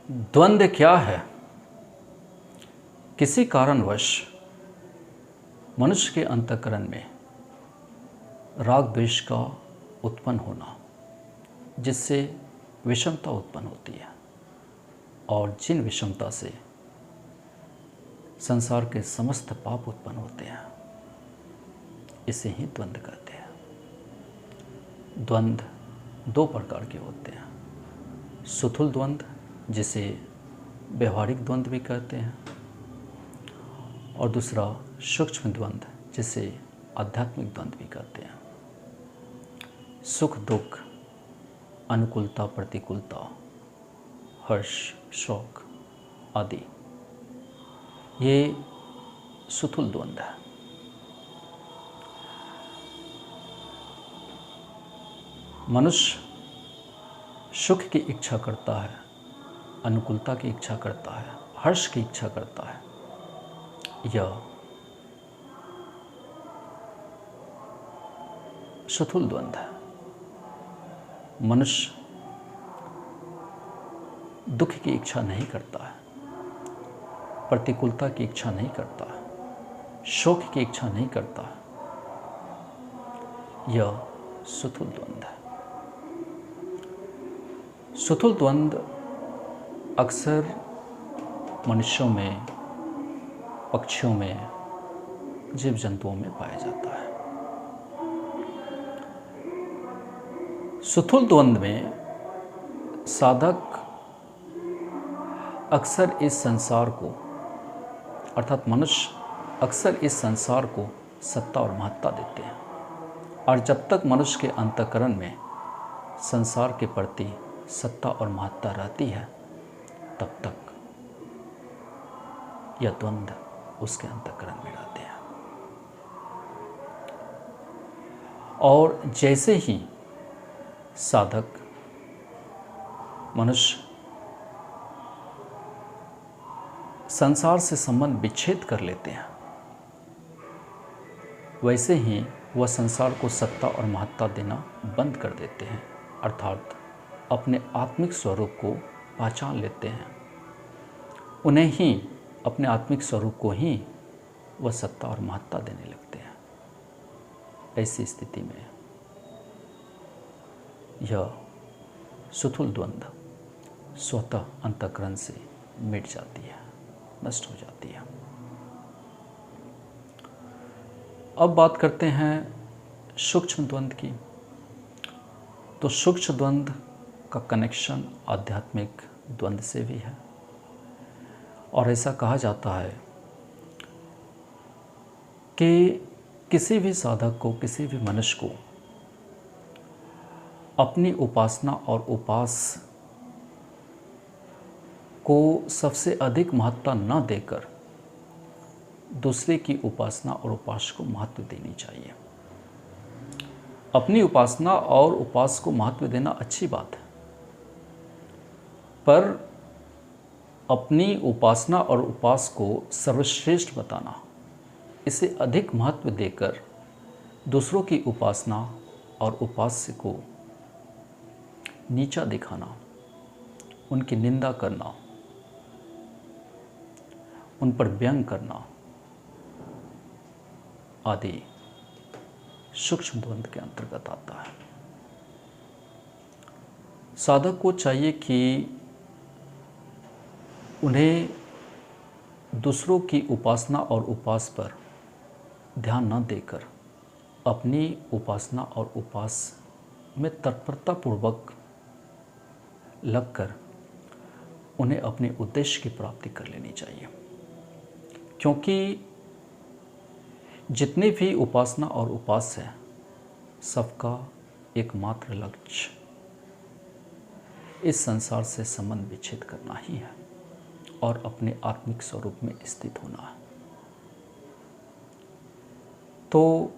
द्वंद्व क्या है? किसी कारणवश मनुष्य के अंतःकरण में राग द्वेष का उत्पन्न होना, जिससे विषमता उत्पन्न होती है, और जिन विषमता से संसार के समस्त पाप उत्पन्न होते हैं, इसे ही द्वंद्व कहते हैं। द्वंद्व दो प्रकार के होते हैं। स्थूल द्वंद्व, जिसे व्यवहारिक द्वंद्व भी कहते हैं, और दूसरा सूक्ष्म द्वंद्व, जिसे आध्यात्मिक द्वंद्व भी कहते हैं। सुख दुख, अनुकूलता प्रतिकूलता, हर्ष शोक आदि, ये स्थूल द्वंद्व है। मनुष्य सुख की इच्छा करता है, अनुकूलता की इच्छा करता है, हर्ष की इच्छा करता है। यह स्थूल द्वंद्व है। मनुष्य दुख की इच्छा नहीं करता है, प्रतिकूलता की इच्छा नहीं करता है, शोक की इच्छा नहीं करता है। यह स्थूल द्वंद्व है। स्थूल द्वंद्व अक्सर मनुष्यों में, पक्षियों में, जीव जंतुओं में पाया जाता है। स्थूल द्वंद्व में साधक अक्सर इस संसार को, अर्थात मनुष्य अक्सर इस संसार को सत्ता और महत्ता देते हैं, और जब तक मनुष्य के अंतःकरण में संसार के प्रति सत्ता और महत्ता रहती है, तब तक यह द्वंद्व उसके अंतःकरण में रहते हैं। और जैसे ही साधक, मनुष्य संसार से संबंध विच्छेद कर लेते हैं, वैसे ही वह संसार को सत्ता और महत्ता देना बंद कर देते हैं, अर्थात अपने आत्मिक स्वरूप को पहचान लेते हैं। उन्हें ही, अपने आत्मिक स्वरूप को ही वह सत्ता और महत्ता देने लगते हैं। ऐसी स्थिति में यह स्थूल द्वंद्व स्वतः अंतःकरण से मिट जाती है, नष्ट हो जाती है। अब बात करते हैं सूक्ष्म द्वंद्व की। तो सूक्ष्म द्वंद्व का कनेक्शन आध्यात्मिक द्वंद्व से भी है, और ऐसा कहा जाता है कि किसी भी साधक को, किसी भी मनुष्य को अपनी उपासना और उपास को सबसे अधिक महत्ता न देकर दूसरे की उपासना और उपास को महत्व देनी चाहिए। अपनी उपासना और उपास को महत्व देना अच्छी बात है, पर अपनी उपासना और उपास को सर्वश्रेष्ठ बताना, इसे अधिक महत्व देकर दूसरों की उपासना और उपास्य को नीचा दिखाना, उनकी निंदा करना, उन पर व्यंग करना आदि सूक्ष्म द्वंद्व के अंतर्गत आता है। साधक को चाहिए कि उन्हें दूसरों की उपासना और उपास पर ध्यान न देकर अपनी उपासना और उपास में तत्परतापूर्वक लगकर उन्हें अपने उद्देश्य की प्राप्ति कर लेनी चाहिए। क्योंकि जितने भी उपासना और उपास है, सबका एकमात्र लक्ष्य इस संसार से संबंध विच्छेद करना ही है और अपने आत्मिक स्वरूप में स्थित होना है। तो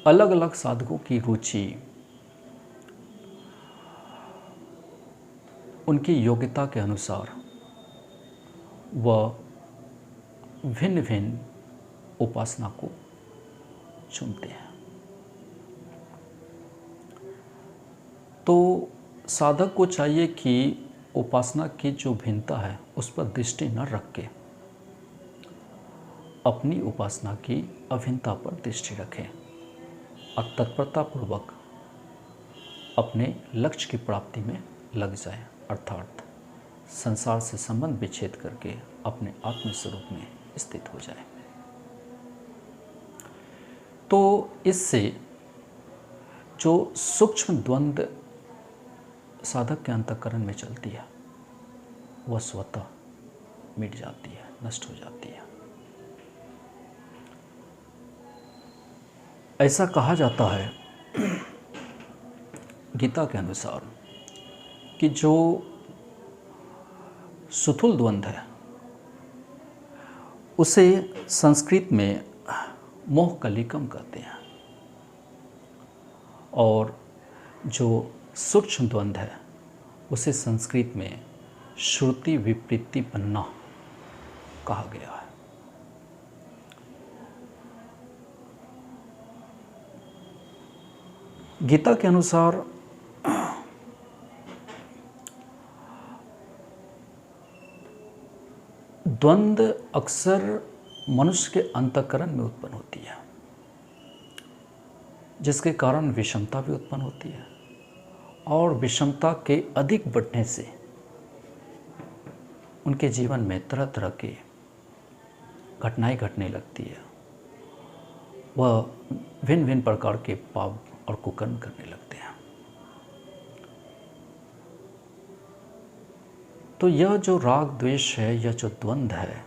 अलग अलग साधकों की रुचि, उनकी योग्यता के अनुसार वह भिन्न भिन्न उपासना को चुनते हैं। तो साधक को चाहिए कि उपासना की जो भिन्नता है उस पर दृष्टि न रख के अपनी उपासना की अभिन्नता पर दृष्टि रखें और तत्परतापूर्वक अपने लक्ष्य की प्राप्ति में लग जाए, अर्थात संसार से संबंध विच्छेद करके अपने आत्म स्वरूप में स्थित हो जाए। तो इससे जो सूक्ष्म द्वंद्व साधक के अंतःकरण में चलती है वह स्वतः मिट जाती है, नष्ट हो जाती है। ऐसा कहा जाता है गीता के अनुसार कि जो सुथुल द्वंद्व है उसे संस्कृत में मोह कलिकम कहते हैं, और जो सूक्ष्म द्वंद्व है उसे संस्कृत में श्रुति विपरीतिपन्ना कहा गया है। गीता के अनुसार द्वंद्व अक्सर मनुष्य के अंतःकरण में उत्पन्न होती है, जिसके कारण विषमता भी उत्पन्न होती है, और विषमता के अधिक बढ़ने से उनके जीवन में तरह तरह की घटनाएं घटने लगती है। वह भिन्न भिन्न प्रकार के पाप और कुकर्म करने लगते हैं। तो यह जो राग द्वेष है, यह जो द्वंद्व है,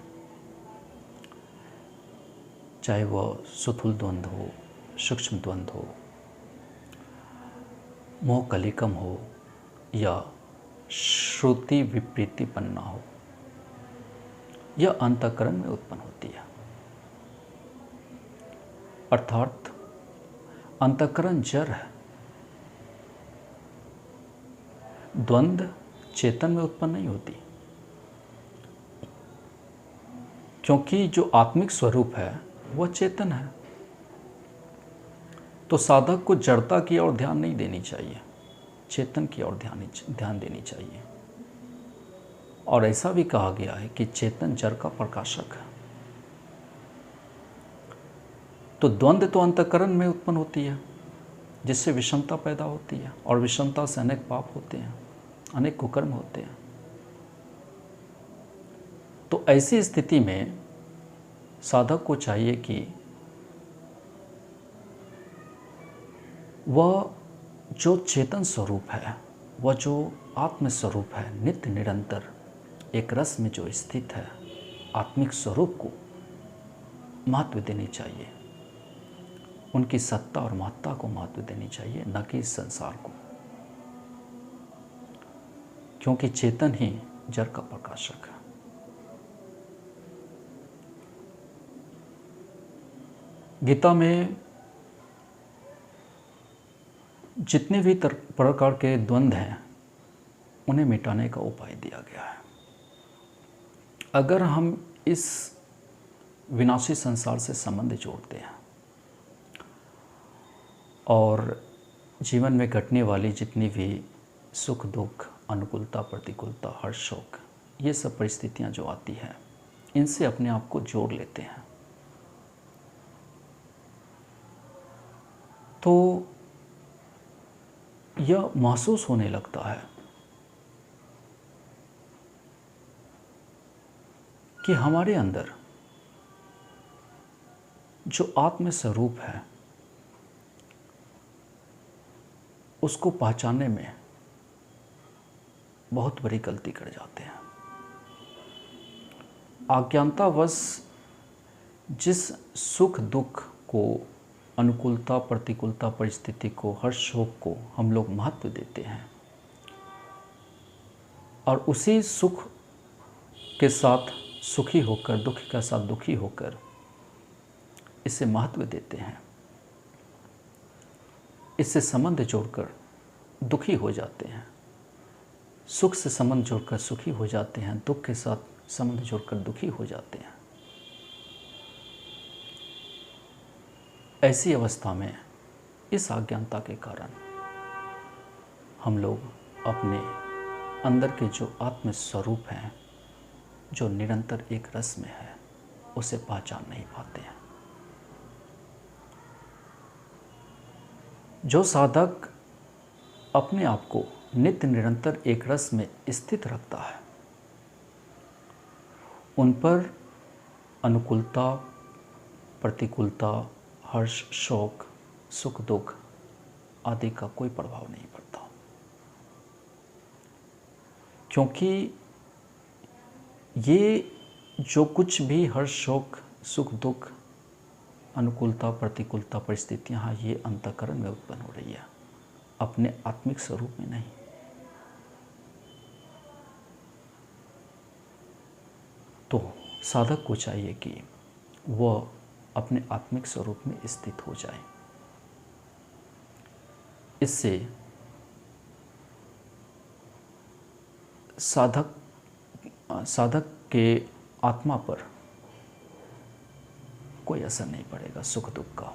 चाहे वह सुथुल द्वंद्व हो, सूक्ष्म द्वंद्व हो, मोह कलिकम हो या श्रुति विपरीतिपन्ना हो, यह अंतःकरण में उत्पन्न होती है। अर्थात अंतःकरण जड़ है। द्वंद्व चेतन में उत्पन्न नहीं होती, क्योंकि जो आत्मिक स्वरूप है वह चेतन है। तो साधक को जड़ता की ओर ध्यान नहीं देनी चाहिए, चेतन की ओर ध्यान देनी चाहिए। और ऐसा भी कहा गया है कि चेतन जड़ का प्रकाशक है। तो द्वंद्व तो अंतःकरण में उत्पन्न होती है, जिससे विषमता पैदा होती है, और विषमता से अनेक पाप होते हैं, अनेक कुकर्म होते हैं। तो ऐसी स्थिति में साधक को चाहिए कि वह जो चेतन स्वरूप है, वह जो आत्म स्वरूप है, नित्य निरंतर एक रस में जो स्थित है, आत्मिक स्वरूप को महत्व देनी चाहिए। उनकी सत्ता और महत्ता को महत्व देनी चाहिए, न कि इस संसार को, क्योंकि चेतन ही जड़ का प्रकाशक है। गीता में जितने भी प्रकार के द्वंद्व हैं उन्हें मिटाने का उपाय दिया गया है। अगर हम इस विनाशी संसार से संबंध जोड़ते हैं और जीवन में घटने वाली जितनी भी सुख दुख, अनुकूलता प्रतिकूलता, हर्ष शोक, ये सब परिस्थितियां जो आती हैं, इनसे अपने आप को जोड़ लेते हैं, तो यह महसूस होने लगता है कि हमारे अंदर जो आत्म स्वरूप है उसको पहचानने में बहुत बड़ी गलती कर जाते हैं। अज्ञानतावश जिस सुख दुख को, अनुकूलता प्रतिकूलता परिस्थिति को, हर्ष शोक को हम लोग महत्व देते हैं, और उसी सुख के साथ सुखी होकर, दुख के साथ दुखी होकर इसे महत्व देते हैं, इससे संबंध जोड़कर दुखी हो जाते हैं, सुख से संबंध जोड़कर सुखी हो जाते हैं, दुख के साथ संबंध जोड़कर दुखी हो जाते हैं। ऐसी अवस्था में इस अज्ञानता के कारण हम लोग अपने अंदर के जो आत्म स्वरूप हैं, जो निरंतर एक रस में है, उसे पहचान नहीं पाते हैं। जो साधक अपने आप को नित्य निरंतर एक रस में स्थित रखता है, उन पर अनुकूलता, प्रतिकूलता, हर्ष, शोक, सुख, दुख आदि का कोई प्रभाव नहीं पड़ता, क्योंकि ये जो कुछ भी हर्ष, शोक, सुख, दुख, अनुकूलता, प्रतिकूलता परिस्थितियाँ हैं, ये अंतःकरण में उत्पन्न हो रही है, अपने आत्मिक स्वरूप में नहीं। तो साधक को चाहिए कि वह अपने आत्मिक स्वरूप में स्थित हो जाए। इससे साधक के आत्मा पर कोई असर नहीं पड़ेगा सुख दुख का,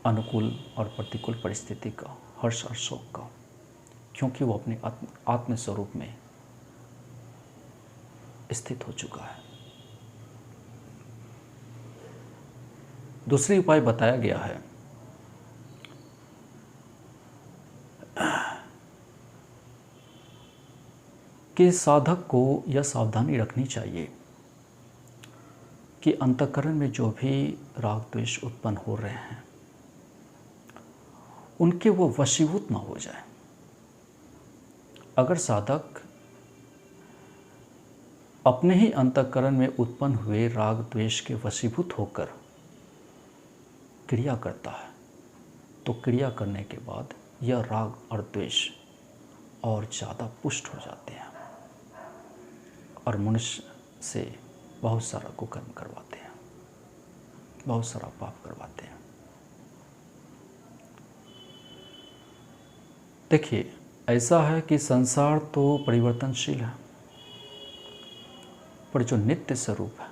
अनुकूल और प्रतिकूल परिस्थिति का, हर्ष और शोक का, क्योंकि वो अपने आत्म स्वरूप में स्थित हो चुका है। दूसरी उपाय बताया गया है कि साधक को यह सावधानी रखनी चाहिए कि अंतःकरण में जो भी राग द्वेष उत्पन्न हो रहे हैं, उनके वो वशीभूत ना हो जाए। अगर साधक अपने ही अंतःकरण में उत्पन्न हुए राग द्वेष के वशीभूत होकर क्रिया करता है, तो क्रिया करने के बाद यह राग और द्वेष और ज़्यादा पुष्ट हो जाते हैं और मनुष्य से बहुत सारा कुकर्म करवाते हैं, बहुत सारा पाप करवाते हैं। देखिए, ऐसा है कि संसार तो परिवर्तनशील है, पर जो नित्य स्वरूप है,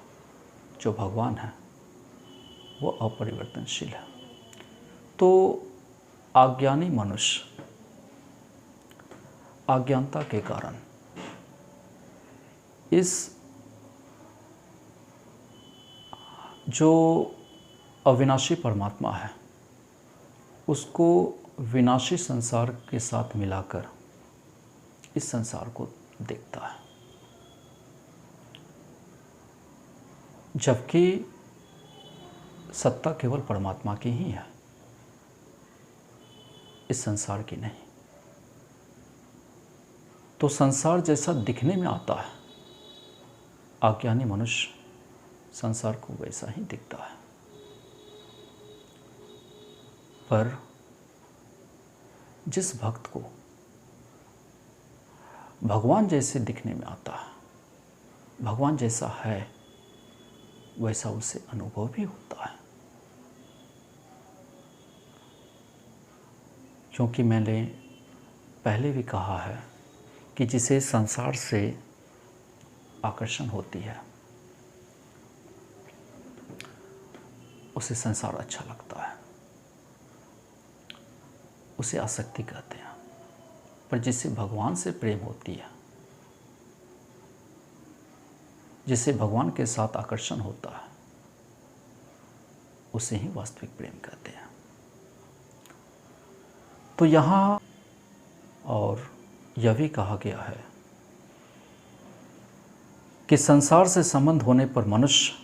जो भगवान है, वो अपरिवर्तनशील है। तो अज्ञानी मनुष्य अज्ञानता के कारण इस जो अविनाशी परमात्मा है, उसको विनाशी संसार के साथ मिलाकर इस संसार को देखता है, जबकि सत्ता केवल परमात्मा की ही है, इस संसार की नहीं। तो संसार जैसा दिखने में आता है, अज्ञानी मनुष्य संसार को वैसा ही दिखता है। पर जिस भक्त को भगवान जैसे दिखने में आता है, भगवान जैसा है, वैसा उसे अनुभव भी होता है। क्योंकि मैंने पहले भी कहा है कि जिसे संसार से आकर्षण होती है, उसे संसार अच्छा लगता है, उसे आसक्ति कहते हैं। पर जिसे भगवान से प्रेम होती है, जिसे भगवान के साथ आकर्षण होता है, उसे ही वास्तविक प्रेम कहते हैं। तो यहाँ और यह भी कहा गया है कि संसार से संबंध होने पर मनुष्य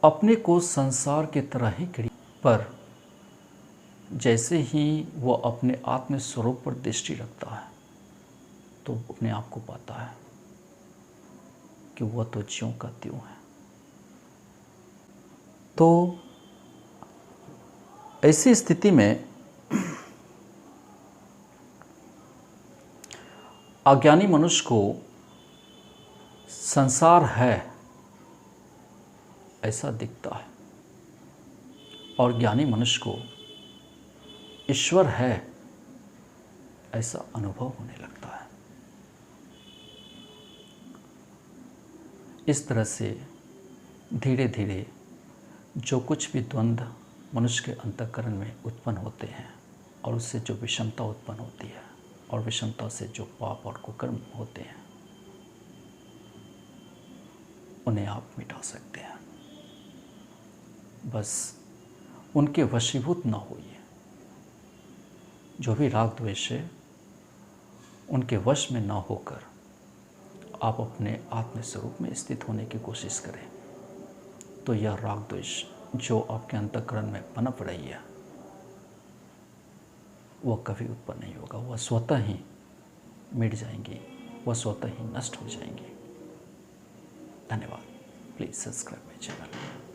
अपने को संसार के तरह ही पर जैसे ही वह अपने आत्म स्वरूप पर दृष्टि रखता है, तो अपने आप को पाता है कि वह तो ज्यों का त्यों है। तो ऐसी स्थिति में अज्ञानी मनुष्य को संसार है ऐसा दिखता है, और ज्ञानी मनुष्य को ईश्वर है ऐसा अनुभव होने लगता है। इस तरह से धीरे धीरे जो कुछ भी द्वंद्व मनुष्य के अंतःकरण में उत्पन्न होते हैं, और उससे जो विषमता उत्पन्न होती है और विषमता से जो पाप और कुकर्म होते हैं उन्हें आप मिटा सकते हैं। बस उनके वशीभूत ना होइए। जो भी राग द्वेष है उनके वश में ना होकर आप अपने आत्म स्वरूप में स्थित होने की कोशिश करें, तो यह राग द्वेष जो आपके अंतःकरण में पनप रही है वह कभी उत्पन्न नहीं होगा। वह स्वतः ही मिट जाएंगी, वह स्वतः ही नष्ट हो जाएंगी। धन्यवाद। Please subscribe my channel.